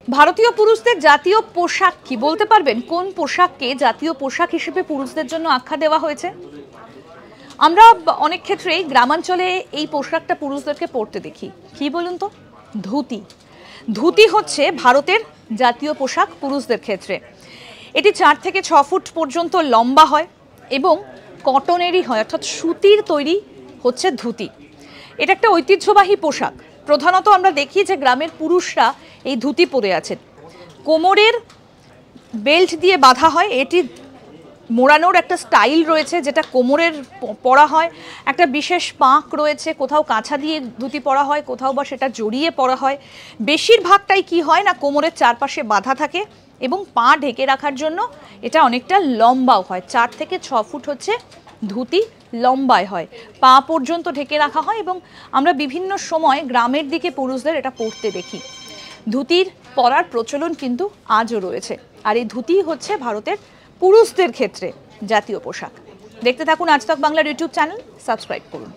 ভারতীয় পুরুষদের জাতীয় পোশাক কি বলতে পারবেন? কোন পোশাককে জাতীয় পোশাক হিসেবে পুরুষদের জন্য আখ্যা দেওয়া হয়েছে? আমরা অনেক ক্ষেত্রেই গ্রামাঞ্চলে এই পোশাকটা পুরুষদেরকে পরতে দেখি। কি বলুন তো? ধুতি। ধুতি হচ্ছে ভারতের জাতীয় পোশাক পুরুষদের ক্ষেত্রে। এটি 4 থেকে 6 ফুট পর্যন্ত লম্বা হয় এবং কটনেরই হয়, অর্থাৎ সুতির তৈরি হচ্ছে ধুতি। এটা একটা ঐতিহ্যবাহী পোশাক। প্রধানত আমরা দেখি যে গ্রামের পুরুষরা এই ধুতি পরে আছেন। কোমরের বেল্ট দিয়ে বাঁধা হয়, এটি মোড়ানোর একটা স্টাইল রয়েছে যেটা কোমরের পরা হয়, একটা বিশেষ পাঁক রয়েছে, কোথাও কাঁচা দিয়ে ধুতি পরা হয়, কোথাও বা সেটা জড়িয়ে পরা হয়। বেশিরভাগটাই কি হয় না, কোমরের চারপাশে বাঁধা থাকে এবং পা ঢেকে রাখার জন্য এটা অনেকটা লম্বাও হয়। 4 থেকে 6 ফুট হচ্ছে ধুতি লম্বায় হয়, পা পর্যন্ত ঢেকে রাখা হয় এবং আমরা বিভিন্ন সময় গ্রামের দিকে পুরুষদের এটা পরতে দেখি। ধুতির পরার প্রচলন কিন্তু আজও রয়েছে, আর এই ধুতি হচ্ছে ভারতের পুরুষদের ক্ষেত্রে জাতীয় পোশাক। দেখতে থাকুন আজ তক বাংলার ইউটিউব চ্যানেল, সাবস্ক্রাইব করুন।